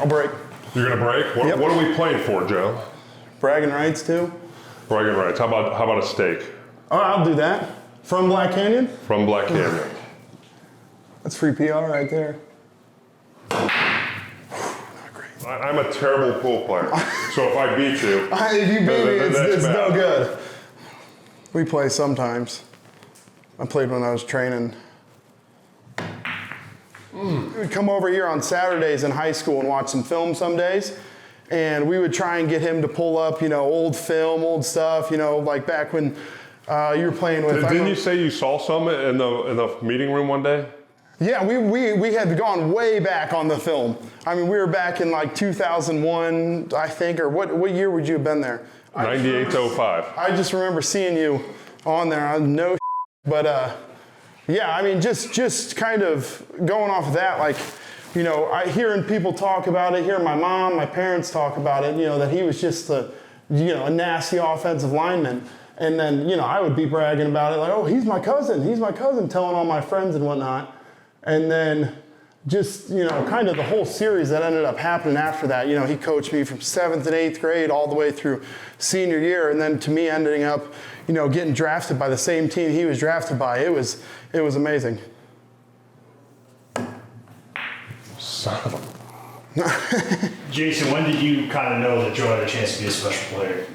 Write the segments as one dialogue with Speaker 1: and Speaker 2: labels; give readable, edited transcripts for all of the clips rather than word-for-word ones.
Speaker 1: I'll break.
Speaker 2: You're gonna break? What,
Speaker 1: Yep.
Speaker 2: what are we playing for, Joe?
Speaker 1: Bragging rights too.
Speaker 2: Bragging rights. How about a steak?
Speaker 1: Oh, I'll do that. From Black Canyon?
Speaker 2: From Black Canyon.
Speaker 1: That's free PR right there.
Speaker 2: I'm a terrible pool player, so if I beat you,
Speaker 1: If you beat me, it's no
Speaker 2: bad.
Speaker 1: good. We play sometimes. I played when I was training. We would come over here on Saturdays in high school and watch some film some days, and we would try and get him to pull up, old film, old stuff, like back when you were playing with.
Speaker 2: Didn't you say you saw some in the meeting room one day?
Speaker 1: Yeah, we had gone way back on the film. I mean, we were back in like 2001, I think, or what year would you have been there?
Speaker 2: 98 to 05.
Speaker 1: I just remember seeing you on there. I no, but yeah, I mean, just kind of going off of that, like, hearing people talk about it, hearing my mom, my parents talk about it, that he was just a nasty offensive lineman. And then, I would be bragging about it, like, oh, he's my cousin, telling all my friends and whatnot. And then just, kind of the whole series that ended up happening after that. He coached me from 7th and 8th grade all the way through senior year. And then to me ending up, getting drafted by the same team he was drafted by. It was amazing.
Speaker 2: Son of a...
Speaker 3: Jason, when did you kind of know that Joe had a chance to be a special player?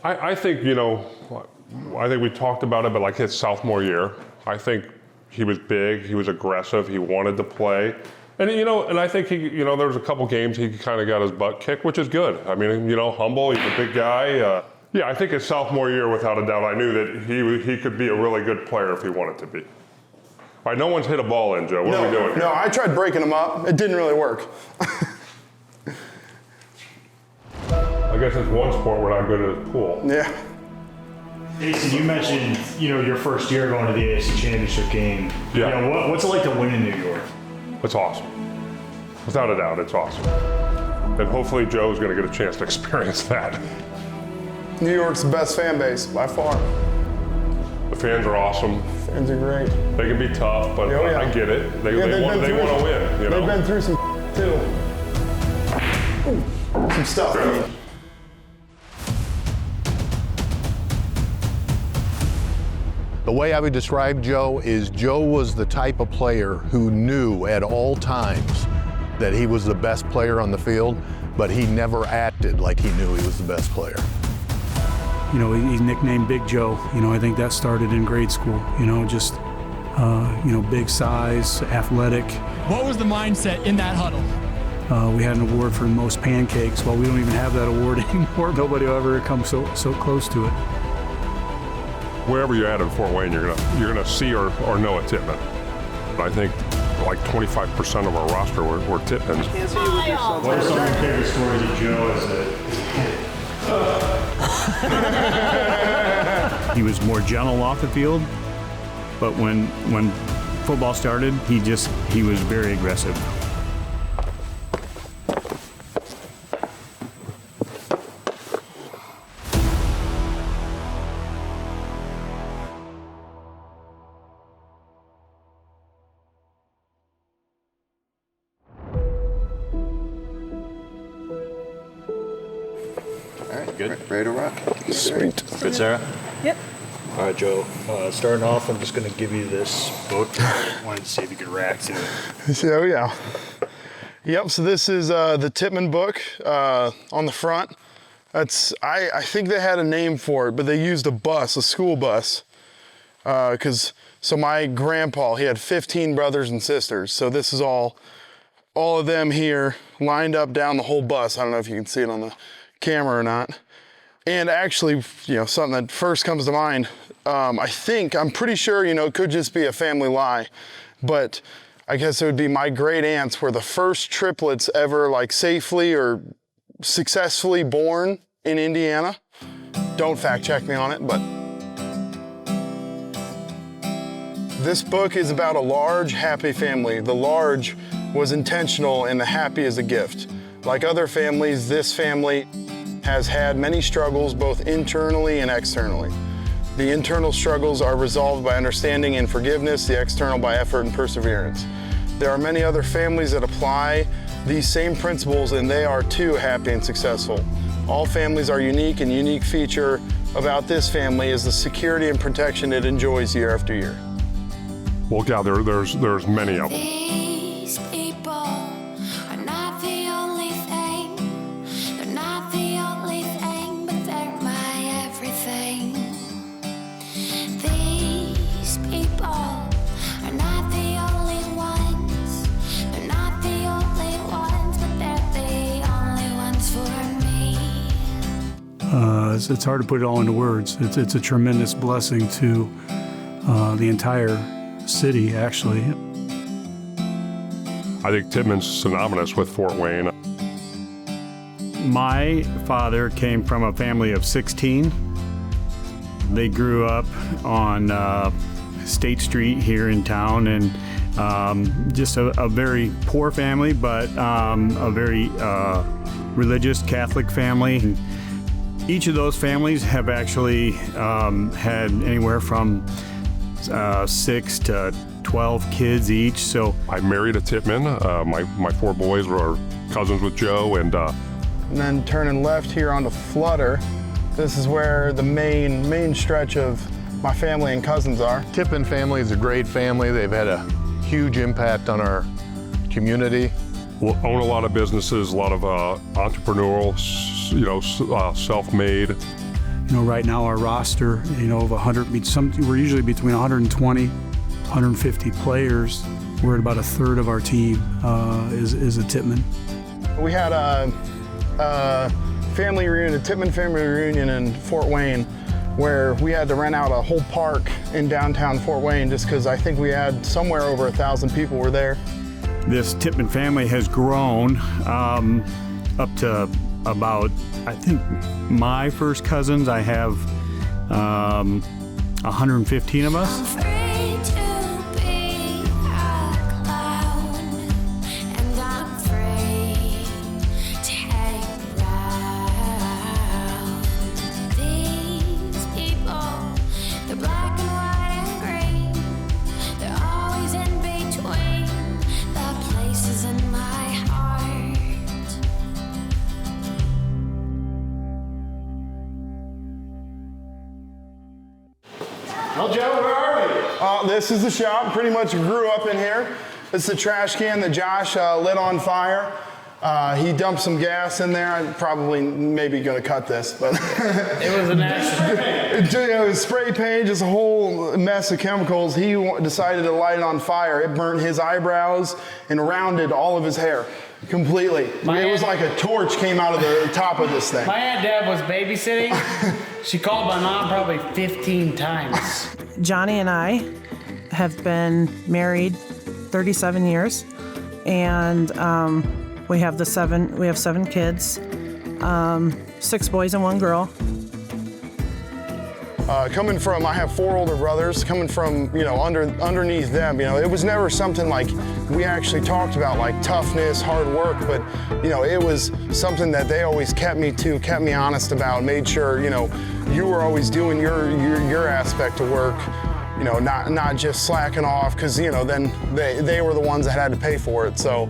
Speaker 2: I think, I think we talked about it, but like his sophomore year, I think he was big, he was aggressive, he wanted to play. And, and I think he, there was a couple games he kind of got his butt kicked, which is good. I mean, humble, he's a big guy. Yeah, I think his sophomore year, without a doubt, I knew that he could be a really good player if he wanted to be. All right, no one's hit a ball in, Joe. What are we doing here?
Speaker 1: No, I tried breaking him up. It didn't really work.
Speaker 2: I guess it's one sport we're not good at pool.
Speaker 1: Yeah.
Speaker 3: Jason, you mentioned, your first year going to the AFC Championship game.
Speaker 2: Yeah.
Speaker 3: What's it like to win in New York?
Speaker 2: It's awesome. Without a doubt, it's awesome. And hopefully Joe's going to get a chance to experience that.
Speaker 1: New York's the best fan base, by far.
Speaker 2: The fans are awesome.
Speaker 1: Fans are great.
Speaker 2: They can be tough, but
Speaker 1: Oh, yeah.
Speaker 2: I get it. They
Speaker 1: they've
Speaker 2: want
Speaker 1: been through-
Speaker 2: to win.
Speaker 1: They've been through some too. Some stuff. I mean.
Speaker 4: The way I would describe Joe is Joe was the type of player who knew at all times that he was the best player on the field, but he never acted like he knew he was the best player.
Speaker 5: He's nicknamed Big Joe. I think that started in grade school. Just big size, athletic.
Speaker 6: What was the mindset in that huddle?
Speaker 5: We had an award for most pancakes. Well, we don't even have that award anymore. Nobody will ever come so close to it.
Speaker 2: Wherever you're at in Fort Wayne, you're gonna see or know a Tippmann. I think like 25% of our roster were Tippmanns.
Speaker 3: What are some of your favorite stories of Joe as a
Speaker 5: He was more gentle off the field, but when football started, he was very aggressive.
Speaker 7: Good? Ready to rock?
Speaker 1: Sweet.
Speaker 6: Good, Sarah?
Speaker 8: Yep.
Speaker 3: All right, Joe. Starting off, I'm just going to give you this book. I wanted to see if you could react to it.
Speaker 1: So, yeah. Yep, so this is the Tippmann book on the front. I think they had a name for it, but they used a school bus. So my grandpa, he had 15 brothers and sisters. So this is all of them here lined up down the whole bus. I don't know if you can see it on the camera or not. And actually, something that first comes to mind, I'm pretty sure, it could just be a family lie, but I guess it would be my great aunts were the first triplets ever safely or successfully born in Indiana. Don't fact check me on it, but this book is about a large, happy family. The large was intentional and the happy is a gift. Like other families, this family has had many struggles both internally and externally. The internal struggles are resolved by understanding and forgiveness, the external by effort and perseverance. There are many other families that apply these same principles, and they are too happy and successful. All families are unique, and unique feature about this family is the security and protection it enjoys year after year.
Speaker 2: Well, yeah, there's many of them.
Speaker 7: These people are not the only thing. They're not the only thing, but they're my everything. These people are not the only ones. They're not the only ones, but they're the only ones for me.
Speaker 5: It's hard to put it all into words. It's a tremendous blessing to the entire city, actually.
Speaker 2: I think Tippmann's synonymous with Fort Wayne.
Speaker 8: My father came from a family of 16. They grew up on State Street here in town, and just a very poor family, but a very religious Catholic family. Each of those families have actually had anywhere from 6 to 12 kids each. So
Speaker 2: I married a Tippmann. My 4 boys were cousins with Joe, and
Speaker 1: then turning left here onto Flutter, this is where the main stretch of my family and cousins are.
Speaker 4: Tippmann family is a great family. They've had a huge impact on our community.
Speaker 2: we'll own a lot of businesses, a lot of entrepreneurial, self-made.
Speaker 5: Right now our roster, of 100, we're usually between 120, 150 players. We're at about a third of our team is a Tippmann.
Speaker 1: We had a family reunion, a Tippmann family reunion in Fort Wayne, where we had to rent out a whole park in downtown Fort Wayne just because I think we had somewhere over 1,000 people were there.
Speaker 8: This Tippmann family has grown up to about, I think my first cousins, I have 115 of us.
Speaker 7: I'm free to be a clown, and I'm free to hang around. These people, they're black and white and green. They're always in between the places in my heart.
Speaker 1: Well, Joe, where are we? This is the shop. Pretty much grew up in here. It's the trash can that Josh lit on fire. He dumped some gas in there. I'm probably maybe going to cut this, but
Speaker 9: It was an accident.
Speaker 1: it was spray paint, just a whole mess of chemicals. He decided to light it on fire. It burnt his eyebrows and rounded all of his hair completely. It was like a torch came out of the top of this thing.
Speaker 9: My Aunt Deb was babysitting. She called my mom probably 15 times.
Speaker 10: Johnny and I have been married 37 years, and we have 7 kids, 6 boys and 1 girl.
Speaker 1: Coming from, I have 4 older brothers. Coming from, underneath them, it was never something like we actually talked about, like toughness, hard work. But, it was something that they always kept me honest about. Made sure, you were always doing your aspect of work. Not just slacking off, because then they were the ones that had to pay for it. So.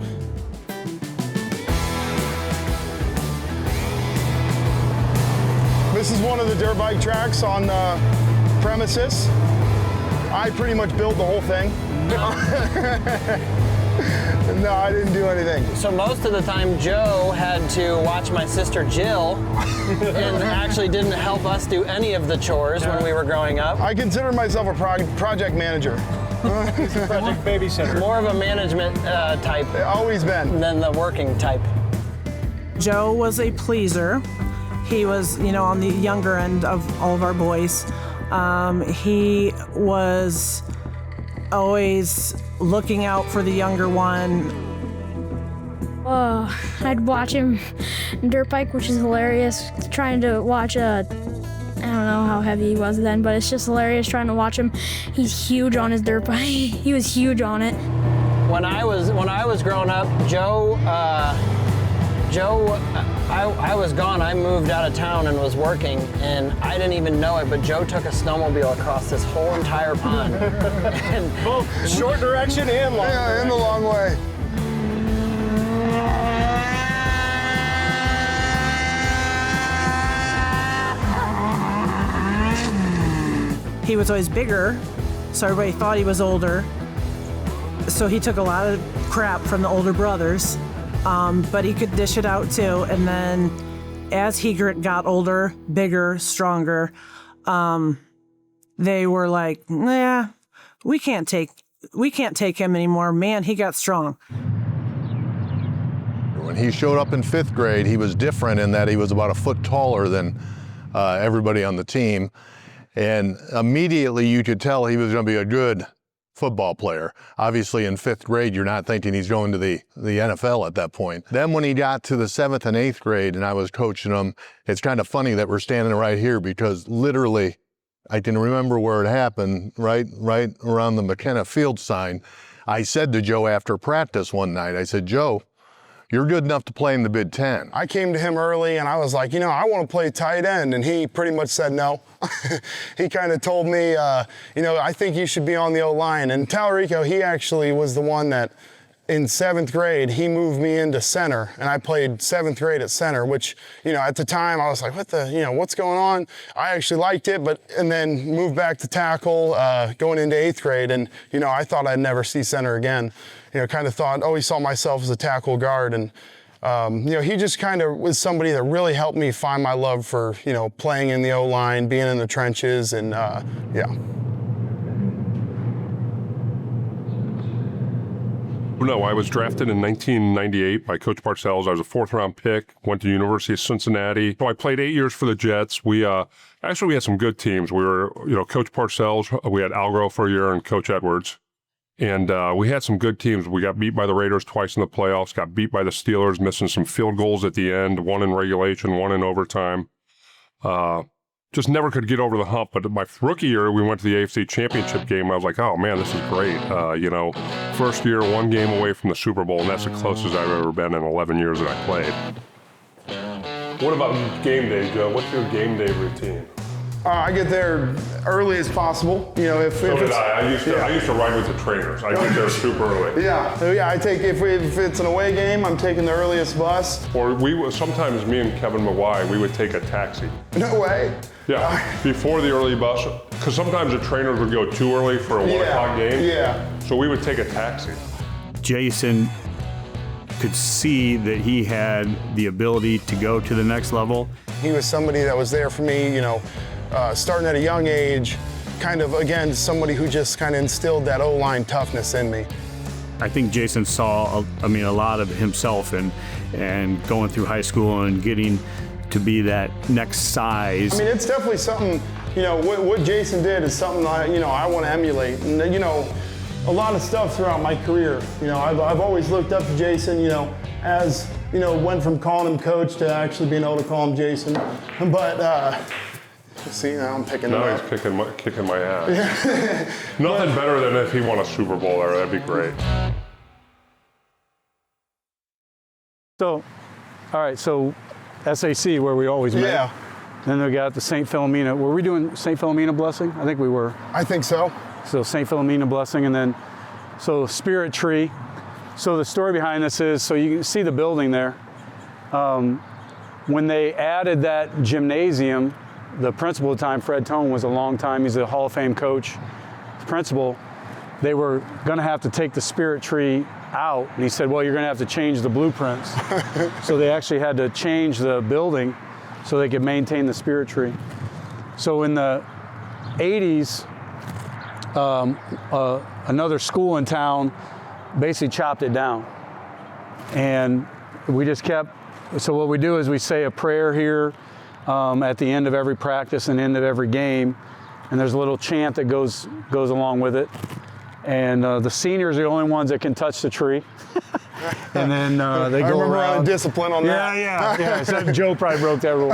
Speaker 1: This is one of the dirt bike tracks on the premises. I pretty much built the whole thing. No, I didn't do anything.
Speaker 11: So most of the time, Joe had to watch my sister Jill and actually didn't help us do any of the chores when we were growing up.
Speaker 1: I consider myself a project manager.
Speaker 3: Project babysitter.
Speaker 11: More of a management type
Speaker 1: Always been.
Speaker 11: than the working type.
Speaker 10: Joe was a pleaser. He was, on the younger end of all of our boys. He was always looking out for the younger one.
Speaker 12: I'd watch him dirt bike, which is hilarious. Trying to watch I don't know how heavy he was then, but it's just hilarious trying to watch him. He's huge on his dirt bike. He was huge on it.
Speaker 11: When I was growing up, I was gone. I moved out of town and was working, and I didn't even know it, but Joe took a snowmobile across this whole entire pond.
Speaker 3: Both short direction and long.
Speaker 1: Yeah, in the long way.
Speaker 10: he was always bigger, so everybody thought he was older. So he took a lot of crap from the older brothers, but he could dish it out too. And then as he got older, bigger, stronger, they were like, nah, we can't take him anymore. Man, he got strong.
Speaker 4: When he showed up in 5th grade, he was different in that he was about a foot taller than everybody on the team. And immediately you could tell he was going to be a good football player. Obviously in 5th grade, you're not thinking he's going to the NFL at that point. Then when he got to the 7th and 8th grade and I was coaching him, it's kind of funny that we're standing right here because literally I can remember where it happened, right around the McKenna Field sign. I said to Joe after practice one night, I said, Joe, you're good enough to play in the Big Ten.
Speaker 1: I came to him early and I was like, I want to play tight end. And he pretty much said no. He kind of told me, I think you should be on the O-line. And Talarico, he actually was the one that in 7th grade, he moved me into center. And I played 7th grade at center, which, at the time I was like, what's going on? I actually liked it, and then moved back to tackle going into 8th grade. And, I thought I'd never see center again. Kind of always saw myself as a tackle guard. And, he just kind of was somebody that really helped me find my love for, playing in the O-line, being in the trenches, and yeah.
Speaker 2: No, I was drafted in 1998 by Coach Parcells. I was a 4th-round pick, went to University of Cincinnati. So I played 8 years for the Jets. We had some good teams. We were, Coach Parcells, we had Algro for a year and Coach Edwards. And we had some good teams. We got beat by the Raiders twice in the playoffs, got beat by the Steelers, missing some field goals at the end, one in regulation, one in overtime. Just never could get over the hump. But my rookie year, we went to the AFC Championship game. I was like, oh, man, this is great. First year, one game away from the Super Bowl, and that's the closest I've ever been in 11 years that I played. What about game day, Joe? What's your game day routine?
Speaker 1: I get there early as possible. If
Speaker 2: I used to ride with the trainers. I get there super early.
Speaker 1: Yeah. I take if it's an away game, I'm taking the earliest bus.
Speaker 2: Or sometimes me and Kevin Maguire, we would take a taxi.
Speaker 1: No way.
Speaker 2: Yeah, before the early bus, because sometimes the trainers would go too early for a 1 o'clock game.
Speaker 1: Yeah.
Speaker 2: So we would take a taxi.
Speaker 8: Jason could see that he had the ability to go to the next level.
Speaker 1: He was somebody that was there for me, starting at a young age, kind of, again, somebody who just kind of instilled that O-line toughness in me.
Speaker 8: I think Jason saw, a lot of himself and going through high school and getting to be that next size.
Speaker 1: I mean, it's definitely something, what Jason did is something I want to emulate. And, a lot of stuff throughout my career, I've always looked up to Jason, as, went from calling him coach to actually being able to call him Jason. But, see, now I'm picking him up.
Speaker 2: Now he's kicking my ass. Nothing better than if he won a Super Bowl there. That'd be great.
Speaker 5: So, all right, so SAC, where we always met.
Speaker 1: Yeah.
Speaker 5: Then we got the St. Philomena. Were we doing St. Philomena blessing? I think we were.
Speaker 1: I think so.
Speaker 5: So St. Philomena blessing, and then, so Spirit Tree. So the story behind this is, so you can see the building there. When they added that gymnasium, the principal at the time, Fred Tone, was a long time, he's a Hall of Fame coach, principal. They were gonna have to take the Spirit Tree out, and he said, well, you're gonna have to change the blueprints. So they actually had to change the building so they could maintain the Spirit Tree. So in the 80s, another school in town basically chopped it down. And we just kept, so what we do is we say a prayer here at the end of every practice and end of every game. And there's a little chant that goes along with it. And the seniors are the only ones that can touch the tree. And then they go
Speaker 1: remember
Speaker 5: around.
Speaker 1: Discipline on that.
Speaker 5: Yeah. So Joe probably broke that rule.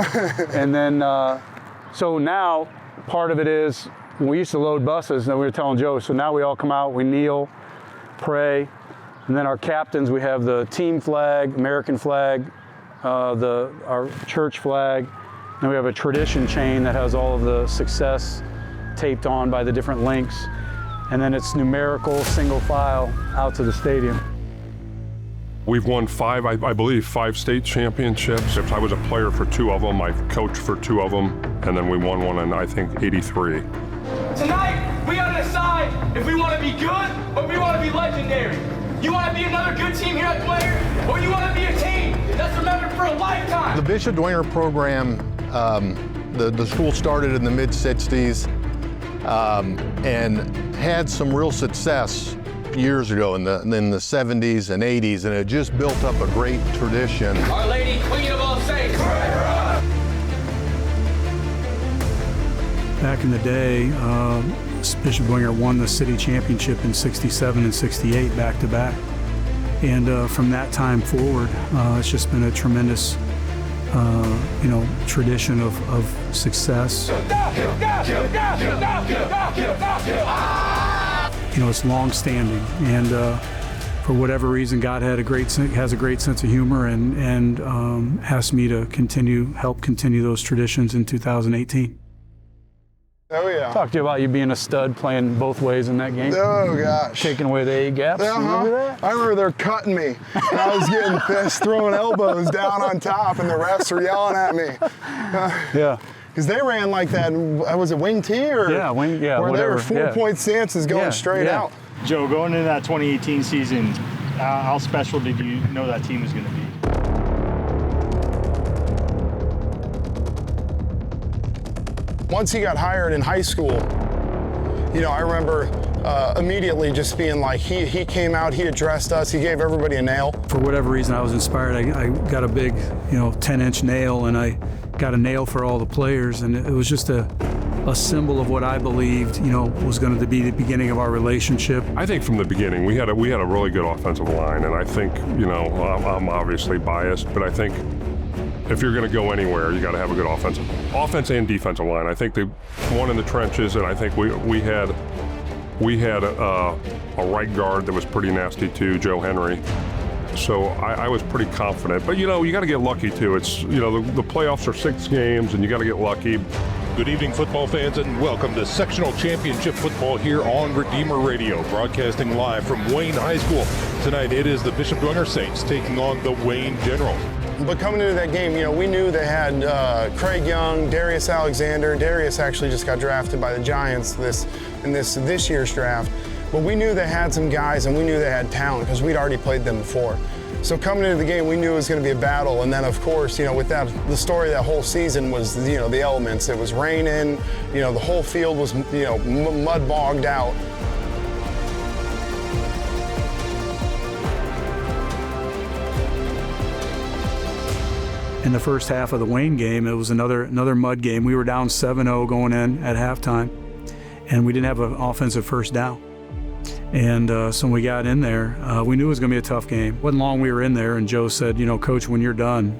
Speaker 5: And then, so now part of it is, we used to load buses, and we were telling Joe, so now we all come out, we kneel, pray, and then our captains, we have the team flag, American flag, our church flag, and we have a tradition chain that has all of the success taped on by the different links, and then it's numerical, single file, out to the stadium.
Speaker 2: We've won five, I believe, 5 state championships. I was a player for 2 of them. I coached for 2 of them, and then we won one in, I think, '83.
Speaker 6: Tonight, we gotta decide if we want to be good or we want to be legendary. You want to be another good team here at Dwenger, or you want to be a team that's remembered for a lifetime?
Speaker 4: The Bishop Dwenger program, the school started in the mid-'60s and had some real success years ago in the 70s and 80s, and it just built up a great tradition.
Speaker 6: Our Lady, Queen of all saints.
Speaker 8: Back in the day, Bishop Dwenger won the city championship in '67 and '68 back to back. And from that time forward, it's just been a tremendous tradition of success. It's long-standing, and for whatever reason, God has a great sense of humor, and asked me to help continue those traditions in 2018.
Speaker 1: Oh yeah.
Speaker 5: Talk to you about you being a stud, playing both ways in that game.
Speaker 1: Oh gosh.
Speaker 5: Taking away the A gaps. You remember that?
Speaker 1: I remember they're cutting me. And I was getting pissed, throwing elbows down on top, and the refs were yelling at me.
Speaker 5: Yeah.
Speaker 1: Because they ran like that. Was it wing T or?
Speaker 5: Yeah, wing. Yeah,
Speaker 1: where
Speaker 5: whatever.
Speaker 1: they were 4-point stances going straight out.
Speaker 3: Joe, going into that 2018 season, how special did you know that team was going to be?
Speaker 1: Once he got hired in high school, I remember immediately just being like, he came out, he addressed us, he gave everybody a nail.
Speaker 8: For whatever reason, I was inspired. I got a big, 10-inch nail, and I got a nail for all the players, and it was just a symbol of what I believed, was going to be the beginning of our relationship.
Speaker 2: I think from the beginning, we had a really good offensive line, and I think, I'm obviously biased, but I think if you're going to go anywhere, you got to have a good offense and defensive line. I think they won in the trenches, and I think we had a right guard that was pretty nasty too, Joe Henry. So I was pretty confident. But you got to get lucky too. It's the playoffs are 6 games, and you got to get lucky.
Speaker 13: Good evening, football fans, and welcome to sectional championship football here on Redeemer Radio, broadcasting live from Wayne High School. Tonight it is the Bishop Dwenger Saints taking on the Wayne Generals.
Speaker 1: But coming into that game, we knew they had Craig Young, Darius Alexander. Darius actually just got drafted by the Giants this year's draft. But we knew they had some guys, and we knew they had talent because we'd already played them before. So coming into the game, we knew it was going to be a battle. And then, of course, with that, the story of that whole season was, the elements. It was raining. The whole field was, mud bogged out.
Speaker 8: In the first half of the Wayne game, it was another mud game. We were down 7-0 going in at halftime, and we didn't have an offensive first down. And so when we got in there, we knew it was going to be a tough game. It wasn't long we were in there, and Joe said, Coach, when you're done,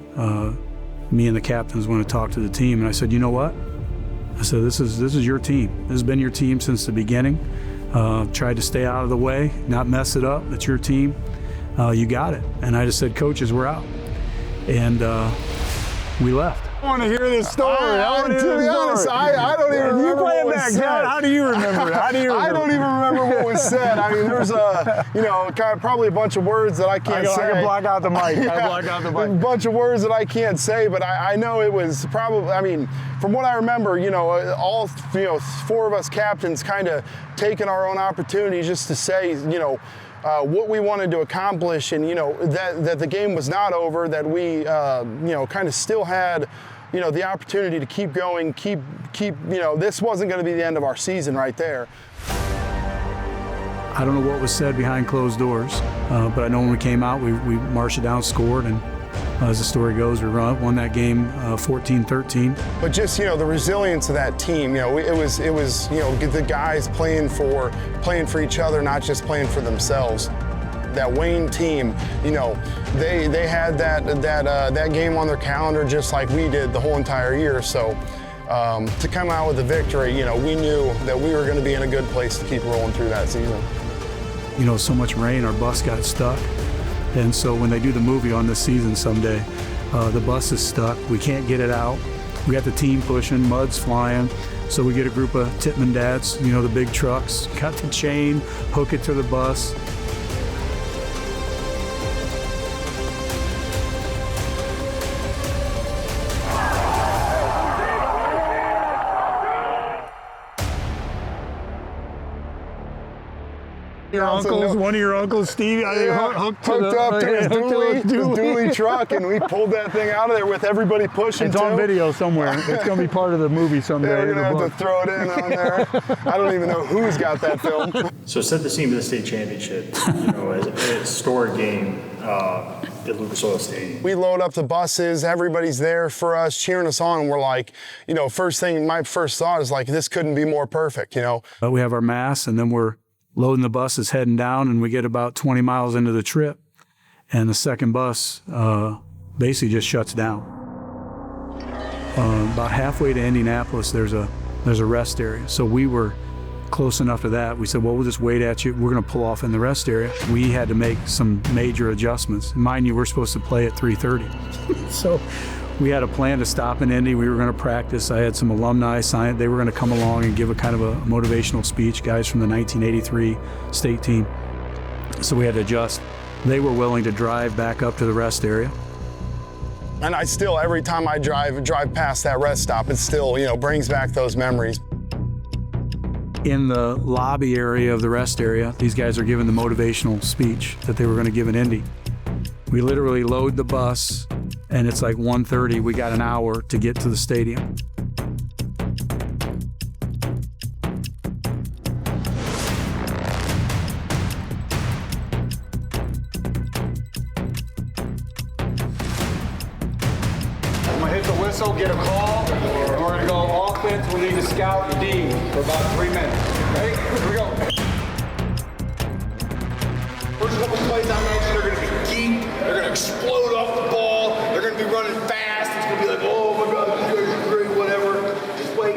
Speaker 8: me and the captains want to talk to the team. And I said, you know what? I said, this is your team. This has been your team since the beginning. Tried to stay out of the way, not mess it up. It's your team. You got it. And I just said, coaches, we're out. And we left.
Speaker 5: I want to hear this story.
Speaker 1: To be honest, I don't even remember what was said.
Speaker 5: How do you remember it?
Speaker 1: I don't even remember what was said. I mean, there's probably a bunch of words that I can't say.
Speaker 5: I can block out the mic.
Speaker 1: A bunch of words that I can't say, but I know it was probably, from what I remember, all 4 of us captains kind of taking our own opportunities just to say, what we wanted to accomplish, and that the game was not over, that we kind of still had the opportunity to keep going, keep this wasn't going to be the end of our season right there.
Speaker 8: I don't know what was said behind closed doors, but I know when we came out, we marched it down, scored, and as the story goes, we won that game 14-13.
Speaker 1: But just the resilience of that team, it was the guys playing for each other, not just playing for themselves. That Wayne team, they had that game on their calendar just like we did the whole entire year. So to come out with a victory, we knew that we were going to be in a good place to keep rolling through that season.
Speaker 8: So much rain, our bus got stuck. And so when they do the movie on this season someday, the bus is stuck. We can't get it out. We got the team pushing, mud's flying. So we get a group of Tippmann dads, the big trucks, cut the chain, hook it to the bus.
Speaker 5: One of your uncles, Steve, hooked
Speaker 1: up to his dually truck, and we pulled that thing out of there with everybody pushing.
Speaker 5: It's on video somewhere. It's going to be part of the movie someday.
Speaker 1: Yeah, we're going to have to throw it in on there. I don't even know who's got that film.
Speaker 3: So set the scene for the state championship, as a historic game at Lucas Oil Stadium.
Speaker 1: We load up the buses, everybody's there for us, cheering us on, and we're like, my first thought is like, this couldn't be more perfect,
Speaker 5: But we have our mass, and then we're loading the buses, heading down, and we get about 20 miles into the trip, and the second bus basically just shuts down. About halfway to Indianapolis, there's a rest area. So we were close enough to that. We said, well, we'll just wait at you. We're going to pull off in the rest area. We had to make some major adjustments. Mind you, we're supposed to play at 3:30. So we had a plan to stop in Indy. We were going to practice. I had some alumni sign. They were going to come along and give a kind of a motivational speech, guys from the 1983 state team. So we had to adjust. They were willing to drive back up to the rest area.
Speaker 1: And I still, every time I drive past that rest stop, it still, brings back those memories.
Speaker 5: In the lobby area of the rest area, these guys are giving the motivational speech that they were going to give in Indy. We literally load the bus, and it's like 1:30. We got an hour to get to the stadium.
Speaker 14: I'm gonna hit the whistle, get a call, and we're gonna go offense. We need to scout the D for about 3 minutes. Ready? Here we go. First couple plays, I mentioned they're gonna be deep. They're gonna explode off the ball. They're gonna be running fast. It's gonna be like, oh my God, you guys are great, whatever. Just wait.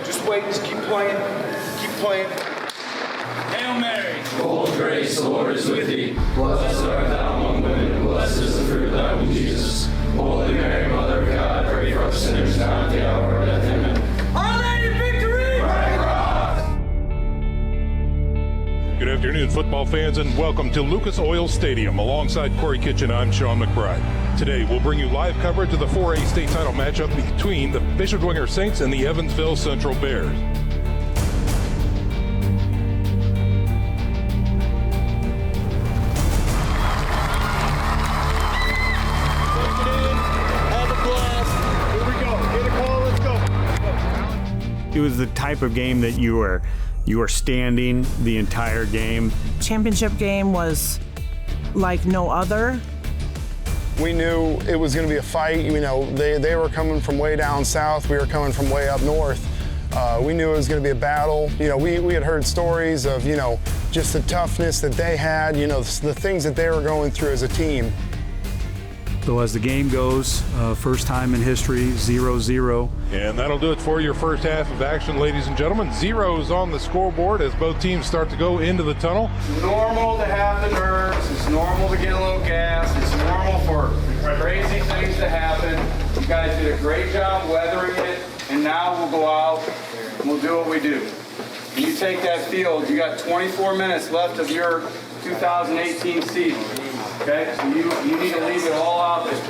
Speaker 14: Just wait. Just keep playing. Keep playing.
Speaker 6: Hail Mary.
Speaker 15: Full of grace, the Lord is with thee. Blessed art thou among women, and blessed is the fruit of thy womb, Jesus. Holy Mary, Mother of God, pray for us sinners now at the hour of our death. Amen.
Speaker 6: Our Lady of Victory!
Speaker 13: Good afternoon, football fans, and welcome to Lucas Oil Stadium. Alongside Corey Kitchen, I'm Sean McBride. Today, we'll bring you live coverage of the 4A state title matchup between the Bishop Dwenger Saints and the Evansville Central Bears.
Speaker 8: It was the type of game that you were standing the entire game.
Speaker 10: Championship game was like no other.
Speaker 1: We knew it was going to be a fight. They were coming from way down south. We were coming from way up north. We knew it was going to be a battle. We had heard stories of, just the toughness that they had, the things that they were going through as a team.
Speaker 5: So as the game goes, first time in history, 0-0.
Speaker 13: And that'll do it for your first half of action, ladies and gentlemen. Zeros on the scoreboard as both teams start to go into the tunnel.
Speaker 14: It's normal to have the nerves. It's normal to get a little gas. It's normal for crazy things to happen. You guys did a great job weathering it, and now we'll go out and we'll do what we do. When you take that field, you got 24 minutes left of your 2018 season. Okay, so you need to leave it all out there,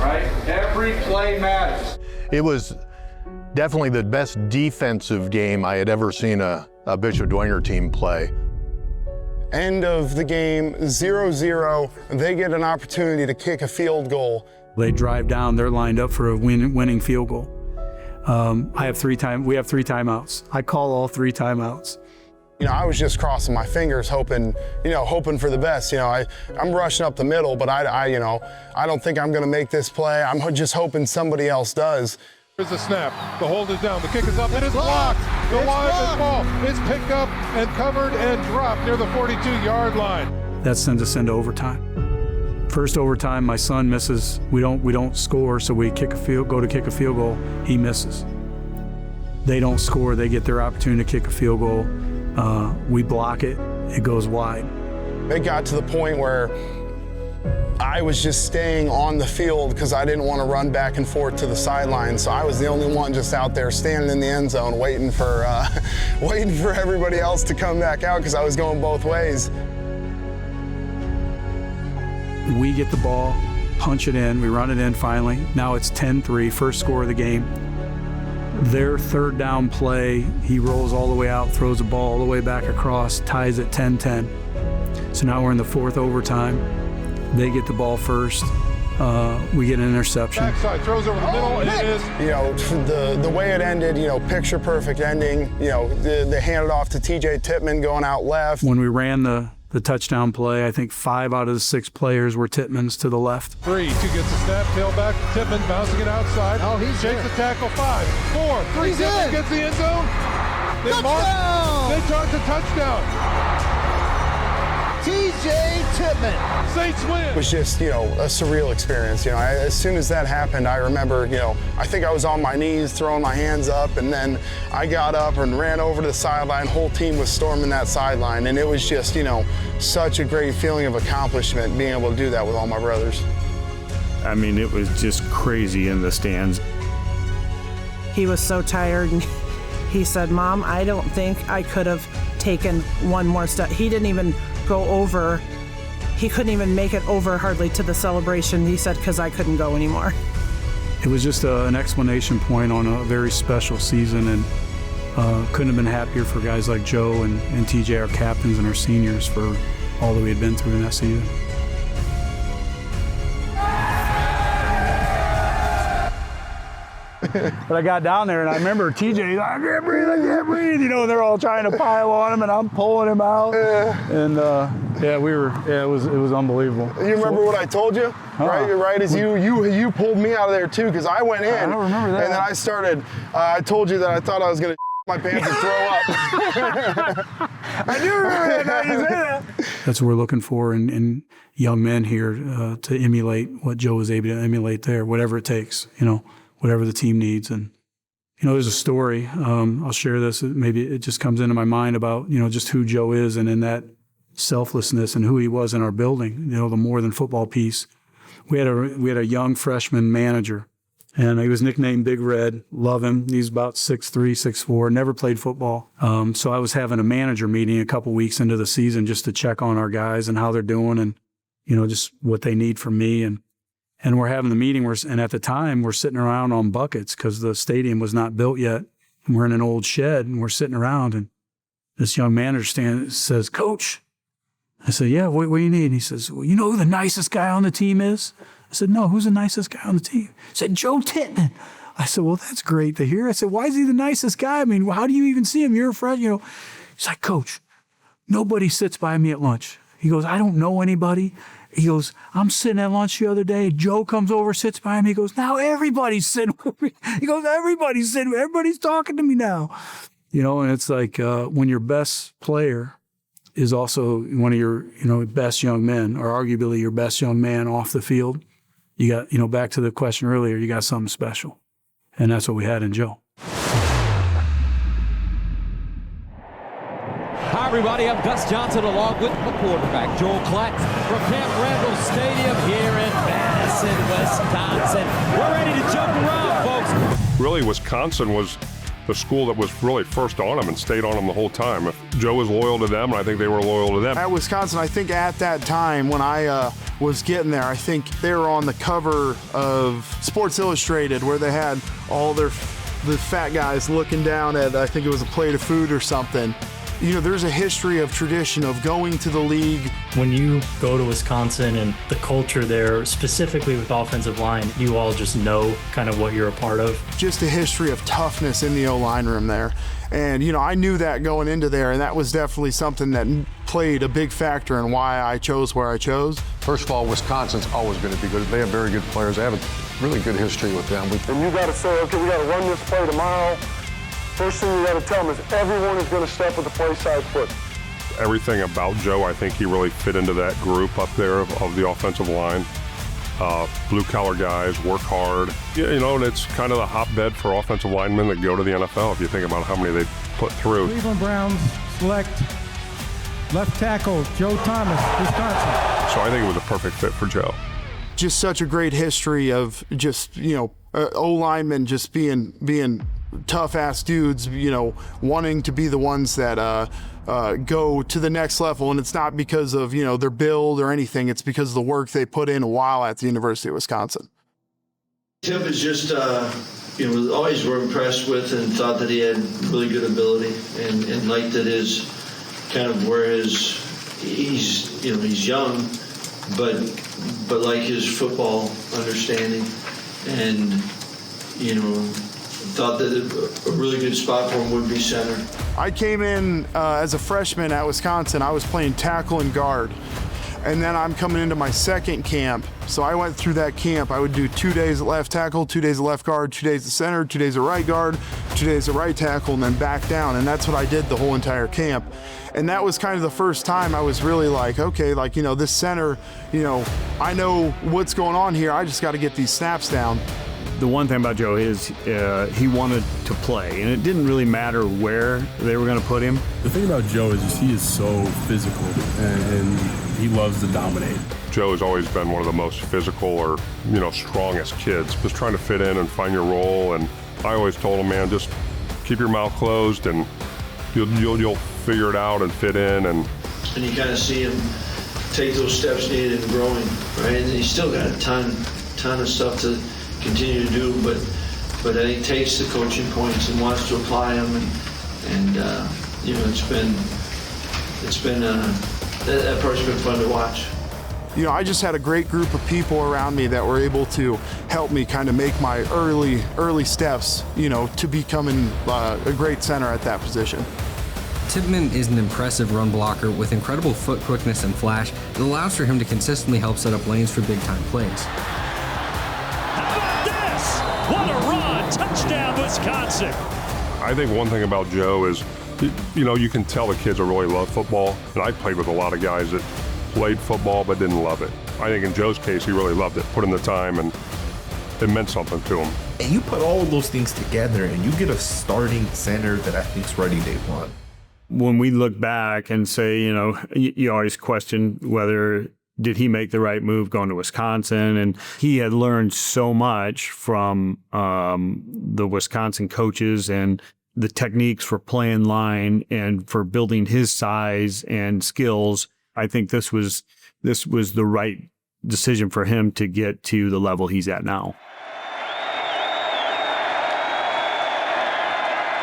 Speaker 14: right? Every play matters.
Speaker 4: It was definitely the best defensive game I had ever seen a Bishop Dwenger team play.
Speaker 1: End of the game, 0-0. They get an opportunity to kick a field goal.
Speaker 5: They drive down, they're lined up for a winning field goal. We have 3 timeouts. I call all 3 timeouts.
Speaker 1: I was just crossing my fingers, hoping for the best. I'm rushing up the middle, but I don't think I'm going to make this play. I'm just hoping somebody else does.
Speaker 13: Here's the snap. The hold is down. The kick is up. It is blocked. The live ball is picked up and covered and dropped near the 42-yard line.
Speaker 5: That sends us into overtime. First overtime, my son misses. We don't score, so we go to kick a field goal. He misses. They don't score. They get their opportunity to kick a field goal. We block it. It goes wide.
Speaker 1: It got to the point where I was just staying on the field because I didn't want to run back and forth to the sideline. So I was the only one just out there standing in the end zone waiting for everybody else to come back out because I was going both ways.
Speaker 5: We get the ball, punch it in, we run it in finally. Now it's 10-3, first score of the game. Their third down play, he rolls all the way out, throws the ball all the way back across, ties it 10-10. So now we're in the fourth overtime. They get the ball first. We get an interception.
Speaker 13: Backside, throws over the middle, and it is.
Speaker 1: You know, the way it ended, you know, picture perfect ending. You know, they handed off to TJ Tippmann going out left.
Speaker 5: When we ran the touchdown play, I think 5 out of the 6 players were Tippmann's to the left.
Speaker 13: 3, 2 gets the snap, tailback, Tippmann bouncing it outside. Oh, he's shakes the tackle. 5, 4, 3,
Speaker 15: He's
Speaker 13: Tippmann
Speaker 15: in.
Speaker 13: gets the end zone.
Speaker 15: Touchdown!
Speaker 13: They talk the touchdown.
Speaker 15: TJ Tippmann.
Speaker 13: Saints win.
Speaker 1: It was just, you know, a surreal experience. You know, as soon as that happened, I remember, you know, I think I was on my knees throwing my hands up, and then I got up and ran over to the sideline. Whole team was storming that sideline, and it was just, you know, such a great feeling of accomplishment being able to do that with all my brothers.
Speaker 8: I mean, it was just crazy in the stands.
Speaker 10: He was so tired, and he said, "Mom, I don't think I could have taken one more step." He didn't even go over. He couldn't even make it over hardly to the celebration. He said, "Because I couldn't go anymore."
Speaker 5: It was just an exclamation point on a very special season, and couldn't have been happier for guys like Joe and TJ, our captains and our seniors, for all that we had been through in that season. But I got down there and I remember TJ, I can't breathe, you know, they're all trying to pile on him and I'm pulling him out. And it was unbelievable.
Speaker 1: You remember what I told you? Right as you pulled me out of there too, because I went in.
Speaker 5: I don't remember that.
Speaker 1: And then I started, I told you that I thought I was going to my pants and throw up.
Speaker 5: I do remember that, now you say that. That's what we're looking for in young men here, to emulate what Joe was able to emulate there, whatever it takes, you know, whatever the team needs. And, you know, there's a story, I'll share this, maybe it just comes into my mind about, you know, just who Joe is, and in that selflessness and who he was in our building, you know, the more than football piece. We had a young freshman manager, and he was nicknamed Big Red. Love him. He's about 6'3", 6'4", never played football. So I was having a manager meeting a couple weeks into the season just to check on our guys and how they're doing, and, you know, just what they need from me. And we're having the meeting, and at the time, we're sitting around on buckets because the stadium was not built yet. And we're in an old shed, and we're sitting around, and this young manager says, "Coach." I said, "Yeah, what do you need?" And he says, "Well, you know who the nicest guy on the team is?" I said, "No, who's the nicest guy on the team?" He said, "Joe Tippmann." I said, "Well, that's great to hear." I said, "Why is he the nicest guy? I mean, how do you even see him? You're a friend, you know." He's like, "Coach, nobody sits by me at lunch." He goes, "I don't know anybody." He goes, "I'm sitting at lunch the other day. Joe comes over, sits by me. He goes, now everybody's sitting with me." He goes, everybody's talking to me now. You know, and it's like when your best player is also one of your, you know, best young men, or arguably your best young man off the field, you got, you know, back to the question earlier, you got something special. And that's what we had in Joe.
Speaker 16: Hi, everybody. I'm Gus Johnson along with the quarterback, Joel Klatt, from Camp Randall Stadium here in Madison, Wisconsin. We're ready to jump around, folks.
Speaker 2: Really, Wisconsin was the school that was really first on him and stayed on him the whole time. If Joe was loyal to them, and I think they were loyal to them.
Speaker 1: At Wisconsin, I think at that time when I was getting there, I think they were on the cover of Sports Illustrated, where they had all the fat guys looking down at, I think it was a plate of food or something. You know, there's a history of tradition of going to the league.
Speaker 17: When you go to Wisconsin and the culture there, specifically with offensive line, you all just know kind of what you're a part of.
Speaker 1: Just a history of toughness in the O-line room there. And, you know, I knew that going into there, and that was definitely something that played a big factor in why I chose where I chose.
Speaker 4: First of all, Wisconsin's always going to be good. They have very good players. They have a really good history with them.
Speaker 18: And you got to say, okay, we got to run this play tomorrow. First thing you got to tell them is everyone is going to step with the play side foot.
Speaker 2: Everything about Joe, I think he really fit into that group up there of the offensive line. Blue-collar guys, work hard. You know, and it's kind of the hotbed for offensive linemen that go to the NFL, if you think about how many they put through.
Speaker 19: Cleveland Browns select left tackle Joe Thomas, Wisconsin.
Speaker 2: So I think it was a perfect fit for Joe.
Speaker 1: Just such a great history of just, you know, O-linemen just being tough-ass dudes, you know, wanting to be the ones that go to the next level. And it's not because of, you know, their build or anything. It's because of the work they put in while at the University of Wisconsin.
Speaker 20: Tip is just
Speaker 15: always were impressed with and thought that he had really good ability and liked that his kind of where he's young, but like his football understanding, and thought that a really good spot for him would be center.
Speaker 1: I came in as a freshman at Wisconsin. I was playing tackle and guard. And then I'm coming into my second camp. So I went through that camp. I would do 2 days at left tackle, 2 days at left guard, 2 days at center, 2 days at right guard, 2 days at right tackle, and then back down. And that's what I did the whole entire camp. And that was kind of the first time I was really like, okay, this center, I know what's going on here. I just got to get these snaps down.
Speaker 8: The one thing about Joe is he wanted to play, and it didn't really matter where they were going to put him.
Speaker 20: The thing about Joe is just he is so physical, and he loves to dominate.
Speaker 2: Joe has always been one of the most physical or strongest kids, just trying to fit in and find your role. And I always told him, man, just keep your mouth closed, and you'll figure it out and fit in. And
Speaker 15: you kind of see him take those steps needed in growing, right? And he's still got a ton of stuff to continue to do, but I think takes the coaching points and wants to apply them, and that part's been fun to watch.
Speaker 1: I just had a great group of people around me that were able to help me kind of make my early steps, to becoming a great center at that position.
Speaker 21: Tippmann is an impressive run blocker with incredible foot quickness and flash that allows for him to consistently help set up lanes for big-time plays.
Speaker 16: What a run! Touchdown, Wisconsin!
Speaker 2: I think one thing about Joe is, you can tell the kids really love football. And I played with a lot of guys that played football but didn't love it. I think in Joe's case, he really loved it, put in the time, and it meant something to him.
Speaker 22: And you put all of those things together, and you get a starting center that I think's ready day one.
Speaker 8: When we look back and say, you always question whether did he make the right move going to Wisconsin? And he had learned so much from the Wisconsin coaches and the techniques for playing line and for building his size and skills. I think this was the right decision for him to get to the level he's at now.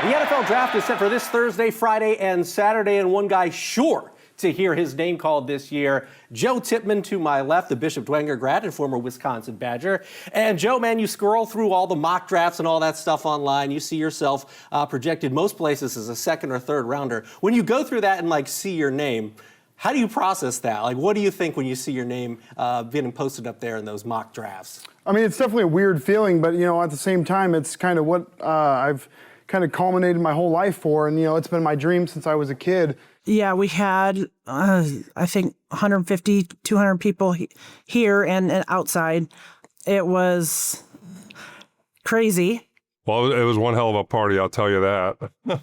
Speaker 23: The NFL draft is set for this Thursday, Friday, and Saturday, and one guy sure to hear his name called this year, Joe Tippmann to my left, the Bishop Dwenger grad and former Wisconsin Badger. And Joe, man, you scroll through all the mock drafts and all that stuff online. You see yourself projected most places as a second or third rounder. When you go through that and see your name, how do you process that? What do you think when you see your name being posted up there in those mock drafts?
Speaker 1: I mean, it's definitely a weird feeling, but at the same time, it's kind of what I've kind of culminated my whole life for, and it's been my dream since I was a kid.
Speaker 10: Yeah, we had, I think, 150, 200 people here and outside. It was crazy.
Speaker 2: Well, it was one hell of a party, I'll tell you that.
Speaker 5: A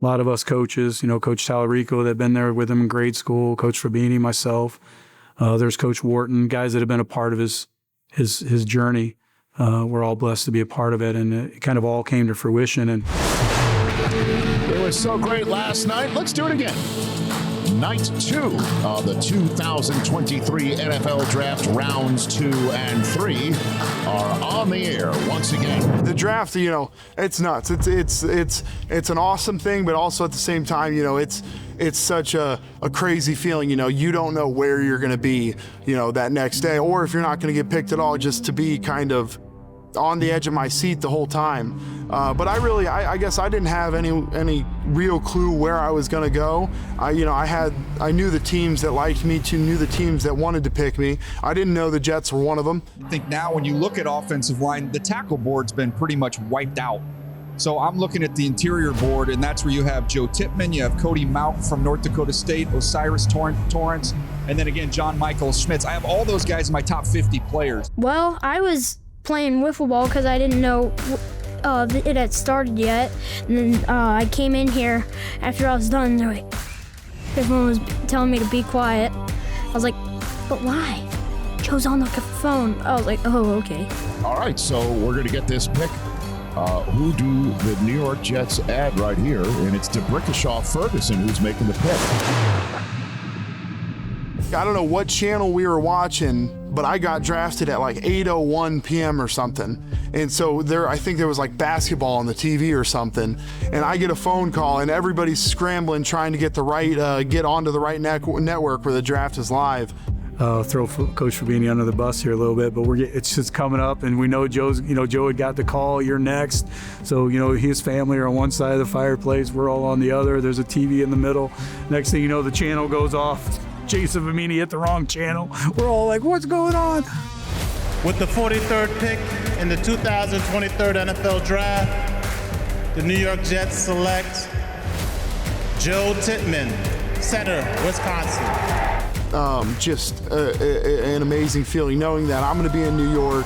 Speaker 5: lot of us coaches, Coach Talarico that had been there with him in grade school, Coach Fabini, myself. There's Coach Wharton, guys that have been a part of his journey. We're all blessed to be a part of it, and it kind of all came to fruition. And
Speaker 24: it was so great last night. Let's do it again. Night 2 of the 2023 NFL Draft rounds 2 and 3 are on the air once again.
Speaker 1: The draft, it's nuts. It's an awesome thing, but also at the same time, it's such a crazy feeling. You don't know where you're going to be, that next day, or if you're not going to get picked at all, just to be kind of on the edge of my seat the whole time. But I guess I didn't have any real clue where I was going to go. I knew the teams that liked me, knew the teams that wanted to pick me. I didn't know the Jets were one of them.
Speaker 25: I think now when you look at offensive line, the tackle board's been pretty much wiped out. So I'm looking at the interior board, and that's where you have Joe Tippmann, you have Cody Mauch from North Dakota State, Osiris Torrance, and then again, John Michael Schmitz. I have all those guys in my top 50 players.
Speaker 12: Well, I was playing wiffle ball because I didn't know it had started yet. And then I came in here after I was done. Everyone was telling me to be quiet. I was like, but why? Joe's on the phone. I was like, oh, okay.
Speaker 24: All right, so we're going to get this pick. Who do the New York Jets add right here? And it's DeBrickashaw Ferguson who's making the pick.
Speaker 1: I don't know what channel we were watching, but I got drafted at like 8:01 p.m. or something. And so I think there was like basketball on the TV or something. And I get a phone call and everybody's scrambling trying to get onto the right network where the draft is live.
Speaker 5: Throw Coach Fabini under the bus here a little bit, but it's just coming up, and we know Joe had got the call, you're next. So, his family are on one side of the fireplace, we're all on the other. There's a TV in the middle. Next thing you know, the channel goes off. Jason Fabini hit the wrong channel. We're all like, what's going on?
Speaker 3: With the 43rd pick in the 2023 NFL Draft, the New York Jets select Joe Tippmann, center, Wisconsin.
Speaker 1: Just an amazing feeling knowing that I'm going to be in New York.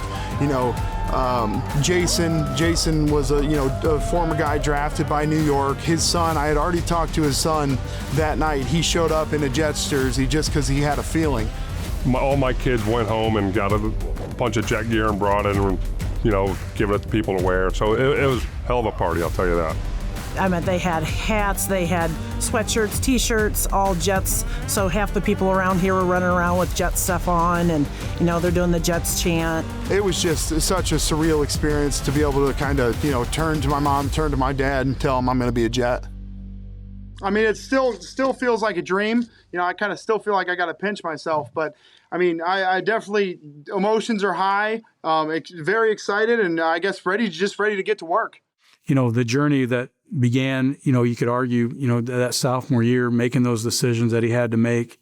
Speaker 1: Jason was a former guy drafted by New York. His son, I had already talked to his son that night. He showed up in a Jets jersey just because he had a feeling.
Speaker 2: All my kids went home and got a bunch of Jet gear and brought it and, give it to people to wear. So it was a hell of a party, I'll tell you that.
Speaker 10: I mean, they had hats, they had sweatshirts, t-shirts, all Jets. So half the people around here were running around with Jets stuff on, and they're doing the Jets chant.
Speaker 1: It was just such a surreal experience to be able to kind of, turn to my mom, turn to my dad, and tell them I'm going to be a Jet. I mean, it still feels like a dream. I kind of still feel like I got to pinch myself, but I mean, I definitely, emotions are high, very excited, and I guess ready to get to work.
Speaker 5: The journey that began, you could argue, that sophomore year, making those decisions that he had to make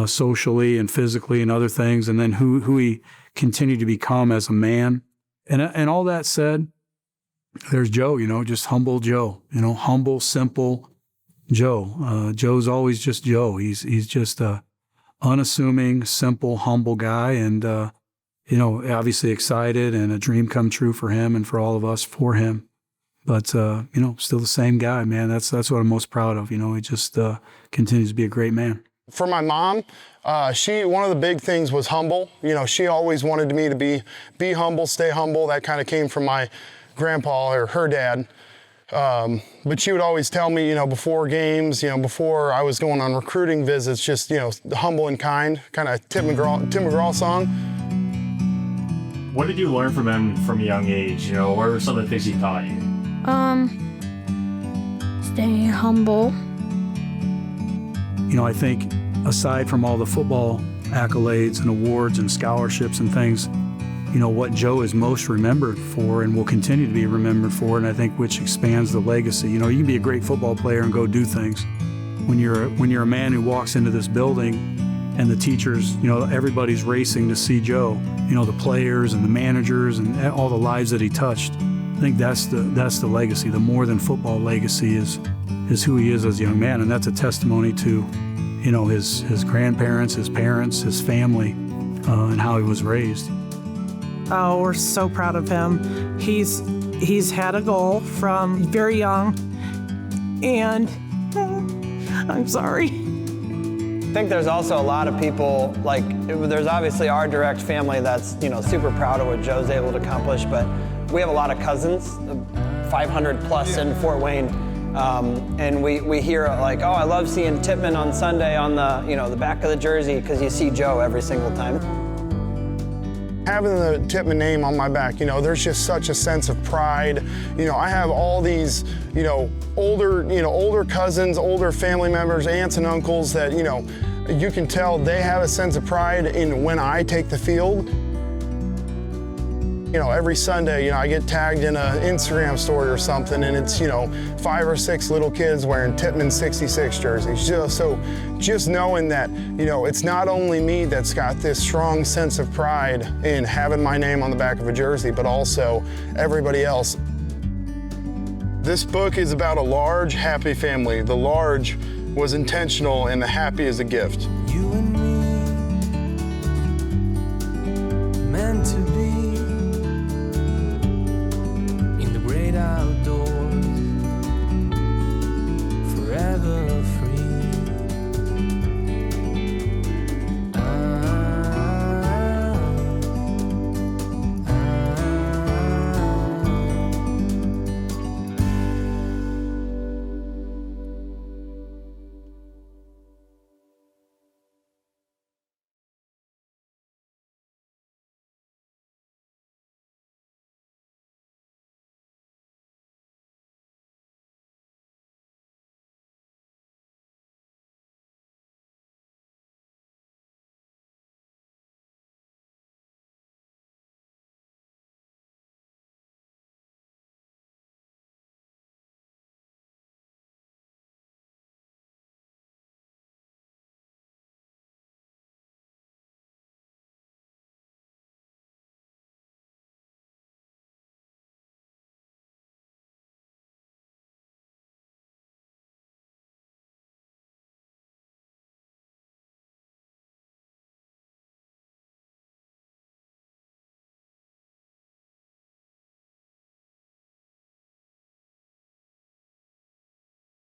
Speaker 5: socially and physically and other things, and then who he continued to become as a man. And all that said, there's Joe, just humble Joe, humble, simple Joe. Joe's always just Joe. He's just a unassuming, simple, humble guy, and, obviously excited and a dream come true for him and for all of us for him. But, still the same guy, man. That's what I'm most proud of. He just continues to be a great man.
Speaker 1: For my mom, one of the big things was humble. She always wanted me to be humble, stay humble. That kind of came from my grandpa or her dad. But she would always tell me, before games, before I was going on recruiting visits, just, humble and kind, kind of Tim McGraw song.
Speaker 17: What did you learn from him from a young age? What were some of the things he taught you?
Speaker 12: Staying humble.
Speaker 5: I think aside from all the football accolades and awards and scholarships and things, what Joe is most remembered for and will continue to be remembered for, and I think which expands the legacy. You can be a great football player and go do things. When you're a man who walks into this building and the teachers, everybody's racing to see Joe, the players and the managers and all the lives that he touched. I think that's the legacy. The more than football legacy is who he is as a young man, and that's a testimony to, his grandparents, his parents, his family, and how he was raised.
Speaker 10: Oh, we're so proud of him. He's had a goal from very young, and I'm sorry.
Speaker 6: I think there's also a lot of people, there's obviously our direct family that's, super proud of what Joe's able to accomplish, but we have a lot of cousins, 500 plus in Fort Wayne, and we hear oh, I love seeing Tippmann on Sunday on the back of the jersey because you see Joe every single time.
Speaker 1: Having the Tippmann name on my back, there's just such a sense of pride. I have all these, older cousins, older family members, aunts and uncles that, you can tell they have a sense of pride in when I take the field. Every Sunday, I get tagged in an Instagram story or something, and it's, 5 or 6 little kids wearing Tippmann 66 jerseys. Just knowing that, it's not only me that's got this strong sense of pride in having my name on the back of a jersey, but also everybody else. This book is about a large, happy family. The large was intentional, and the happy is a gift.